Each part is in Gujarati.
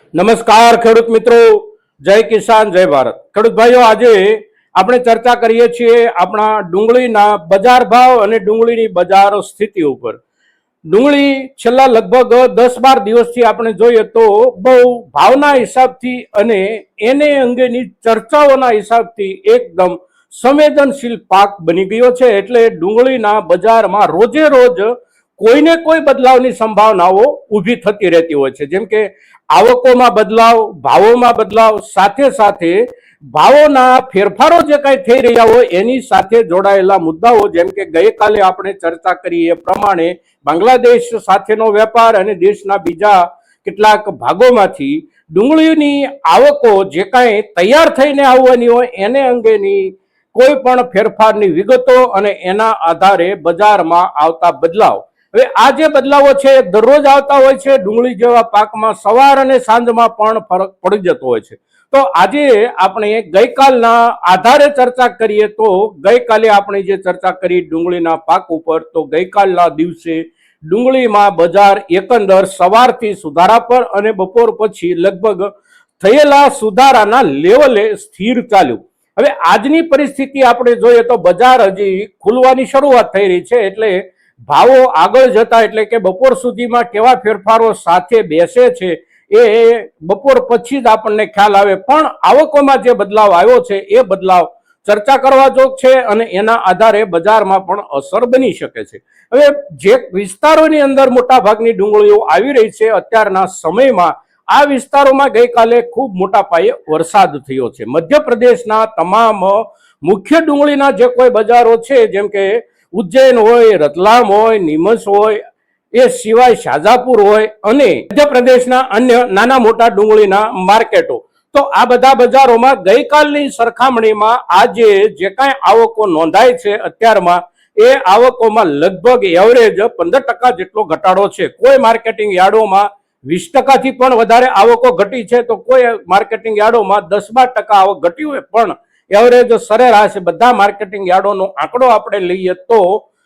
નમસ્કાર ખેડૂત મિત્રો, જય કિસાન જય ભારત। ખેડૂત ભાઈઓ, આજે આપણે ચર્ચા કરીએ છીએ આપણા ડુંગળીના બજાર ભાવ અને ડુંગળીની બજાર સ્થિતિ ઉપર। ડુંગળી છેલ્લા લગભગ 10-12 દિવસથી આપણે જોઈએ તો બહુ ભાવના હિસાબથી અને એને અંગેની ચર્ચાઓના હિસાબથી એકદમ સંવેદનશીલ પાક બની ગયો છે। એટલે ડુંગળીના બજારમાં રોજે રોજ કોઈને કોઈ બદલાવની સંભાવનાઓ ઊભી થતી રહેતી હોય છે। જેમ કે આવકોમાં બદલાવ, ભાવોમાં બદલાવ, સાથે સાથે ભાવોના ફેરફારો જે કાંઈ થઈ રહ્યા હોય એની સાથે જોડાયેલા મુદ્દાઓ, જેમ કે ગઈકાલે આપણે ચર્ચા કરી એ પ્રમાણે બાંગ્લાદેશ સાથેનો વેપાર અને દેશના બીજા કેટલાક ભાગોમાંથી ડુંગળીની આવકો જે કાંઈ તૈયાર થઈને આવવાની હોય એને અંગેની કોઈ પણ ફેરફારની વિગતો અને એના આધારે બજારમાં આવતા બદલાવ। હવે આ જે બદલાવો છે દરરોજ આવતા હોય છે। ડુંગળી જેવા પાકમાં સવાર અને સાંજમાં પણ ફરક પડી જતો હોય છે। તો આજે આપણે ગઈકાલના આધારે ચર્ચા કરીએ તો ગઈકાલે આપણે જે ચર્ચા કરી ડુંગળીના પાક ઉપર, તો ગઈકાલના દિવસે ડુંગળીમાં બજાર એકંદર સવારથી સુધારા પર અને બપોર પછી લગભગ થયેલા સુધારાના લેવલે સ્થિર ચાલ્યું। હવે આજની પરિસ્થિતિ આપણે જોઈએ તો બજાર હજી ખુલવાની શરૂઆત થઈ રહી છે, એટલે ભાવો આગળ જતા એટલે કે બપોર સુધીમાં કેવા ફેરફારો સાથે બેસે છે એ બપોર પછી જ આપણને ખ્યાલ આવે। પણ આવકોમાં જે બદલાવ આવ્યો છે એ બદલાવ ચર્ચા કરવા જોગ છે અને એના આધારે બજારમાં પણ અસર બની શકે છે। હવે જે વિસ્તારોની અંદર મોટા ભાગની ડુંગળીઓ આવી રહી છે અત્યારના સમયમાં, આ વિસ્તારોમાં ગઈકાલે ખૂબ મોટા પાયે વરસાદ થયો છે। મધ્યપ્રદેશના તમામ મુખ્ય ડુંગળીના જે કોઈ બજારો છે, જેમ કે ઉજ્જૈન હોય, રતલામ હોય, નીમચ હોય, એ સિવાય શાજાપુર હોય અને મધ્યપ્રદેશના અન્ય નાના મોટા ડુંગળીના માર્કેટો, તો આ બધા બજારોમાં ગઈકાલની સરખામણીમાં આજે જે કાંઈ આવકો નોંધાય છે અત્યારમાં, એ આવકોમાં લગભગ એવરેજ 15% જેટલો ઘટાડો છે। કોઈ માર્કેટિંગ યાર્ડોમાં 20%થી પણ વધારે આવકો ઘટી છે, તો કોઈ માર્કેટિંગ યાર્ડોમાં 10-12% આવક ઘટી હોય, પણ એવરેજ સરેરાશ બધા માર્કેટિંગ યાર્ડોનો આંકડો આપણે લઈએ તો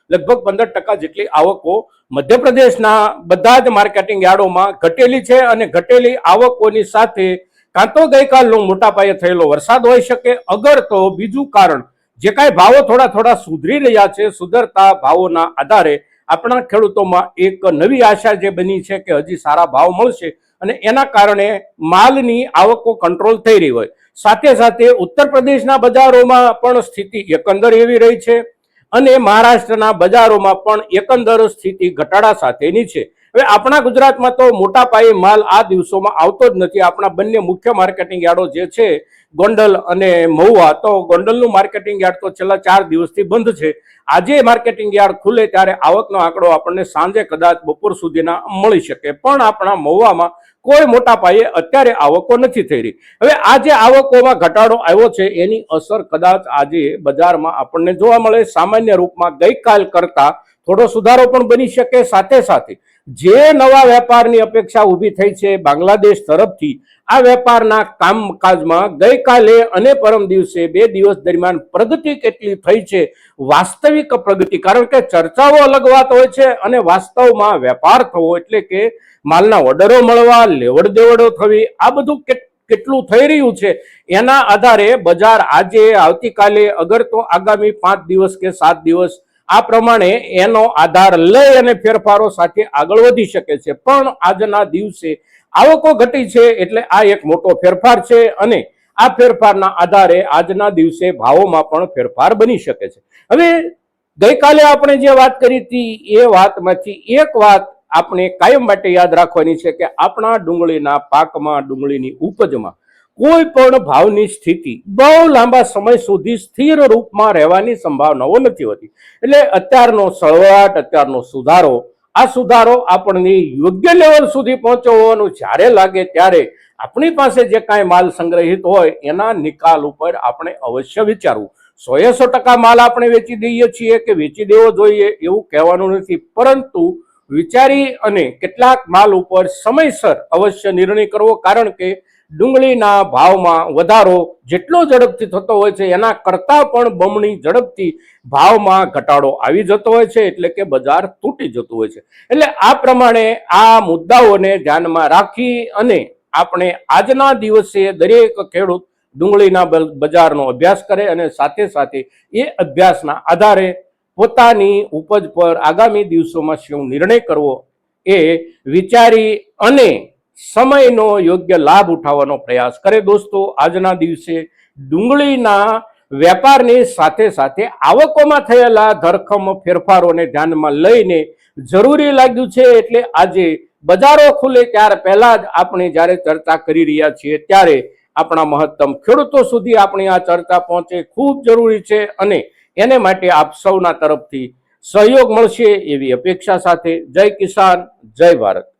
લગભગ 15% જેટલી આવકો મધ્યપ્રદેશના બધા જ માર્કેટિંગ યાર્ડોમાં ઘટેલી છે। અને ઘટેલી આવકોની સાથે કાં તો ગઈકાલનો મોટા પાયે થયેલો વરસાદ હોઈ શકે, અગર તો બીજું કારણ જે કાંઈ ભાવો થોડા થોડા સુધરી રહ્યા છે, સુધરતા ભાવોના આધારે આપણા ખેડૂતોમાં એક નવી આશા જે બની છે કે હજી સારા ભાવ મળશે અને એના કારણે માલની આવકો કંટ્રોલ થઈ રહી હોય। સાથે સાથે ઉત્તર પ્રદેશના બજારોમાં પણ સ્થિતિ એકંદર એવી રહી છે અને મહારાષ્ટ્રના બજારોમાં પણ એકંદર સ્થિતિ ઘટાડા સાથેની છે। હવે આપણા ગુજરાતમાં તો મોટા પાયે માલ આ દિવસોમાં આવતો જ નથી। આપણા બંને મુખ્ય માર્કેટિંગ યાર્ડો જે છે ગોંડલ અને મહુવા, તો ગોંડલનું માર્કેટિંગ યાર્ડ તો છેલ્લા 4 દિવસથી બંધ છે। આજે માર્કેટિંગ યાર્ડ ખુલે ત્યારે આવકનો આંકડો આપણને સાંજે કદાચ બપોર સુધીના મળી શકે, પણ આપણા મહુવામાં કોઈ મોટા પાયે અત્યારે આવકો નથી થઈ રહી। હવે આ જે આવકોમાં ઘટાડો આવ્યો છે એની અસર કદાચ આજે બજારમાં આપણને જોવા મળે। સામાન્ય રૂપમાં ગઈકાલ કરતા થોડો સુધારો પણ બની શકે। સાથે સાથે જે નવા વેપારની અપેક્ષા ઊભી થઈ છે બાંગ્લાદેશ તરફથી, આ વેપારના કામકાજમાં ગઈકાલે અને પરમ દિવસે 2 દિવસ દરમિયાન પ્રગતિ કેટલી થઈ છે, વાસ્તવિક પ્રગતિ, કારણ કે ચર્ચાઓ અલગ વાત હોય છે અને વાસ્તવમાં વેપાર થવો એટલે કે માલના ઓર્ડરો મળવા, લેવડ દેવડો થવી, આ બધું કેટલું થઈ રહ્યું છે એના આધારે બજાર આજે આવતીકાલે અગર તો આગામી 5 દિવસ કે 7 દિવસ આ પ્રમાણે એનો આધાર લઈ અને ફેરફારો સાથે આગળ વધી શકે છે। પણ આજના દિવસે આવકો ઘટી છે એટલે આ એક મોટો ફેરફાર છે અને આ ફેરફારના આધારે આજના દિવસે ભાવોમાં પણ ફેરફાર બની શકે છે। હવે ગઈકાલે આપણે જે વાત કરી હતી એ વાતમાંથી એક વાત આપણે કાયમ માટે યાદ રાખવાની છે કે આપણા ડુંગળીના પાકમાં, ડુંગળીની ઉપજમાં કોઈ પણ ભાવની સ્થિતિ બહુ લાંબા સમય સુધી સ્થિર રૂપમાં રહેવાની સંભાવનાઓ નથી હોતી। એટલે અત્યારનો સળવાટ, અત્યારનો સુધારો, આ સુધારો આપણને યોગ્ય લેવલ સુધી પહોંચ્યો હોવાનું જ્યારે લાગે ત્યારે આપણી પાસે જે કાંઈ માલ સંગ્રહિત હોય એના નિકાલ ઉપર આપણે અવશ્ય વિચારવું। 100% માલ આપણે વેચી દઈએ છીએ કે વેચી દેવો જોઈએ એવું કહેવાનું નથી, પરંતુ વિચારી અને કેટલાક માલ ઉપર સમયસર અવશ્ય નિર્ણય કરવો, કારણ કે ડુંગળીના ભાવમાં વધારો જેટલો ઝડપથી થતો હોય છે એના કરતાં પણ બમણી ઝડપથી ભાવમાં ઘટાડો આવી જતો હોય છે, એટલે કે બજાર તૂટી જતું હોય છે। એટલે આ પ્રમાણે આ મુદ્દાઓને ધ્યાનમાં રાખી અને આપણે આજના દિવસે દરેક ખેડૂત ડુંગળીના બજારનો અભ્યાસ કરે અને સાથે સાથે એ અભ્યાસના આધારે પોતાની ઉપજ પર આગામી દિવસોમાં શું નિર્ણય કરવો એ વિચારી અને સમયનો યોગ્ય લાભ ઉઠાવવાનો પ્રયાસ કરે. દોસ્તો, આજના દિવસે ડુંગળીના વેપારની સાથે સાથે આવકોમાં થયેલા ધરખમ ફેરફારોને ધ્યાનમાં લઈને જરૂરી લાગ્યું છે. એટલે આજે બજારો ખુલે ત્યાર પહેલા જ આપણે જ્યારે ચર્ચા કરી રહ્યા છીએ ત્યારે આપણા મહત્તમ ખેડૂતો સુધી આપણી આ ચર્ચા પહોંચે ખૂબ જરૂરી છે અને એને માટે આપ સૌના તરફથી સહયોગ મળશે એવી અપેક્ષા સાથે જય કિસાન, જય ભારત.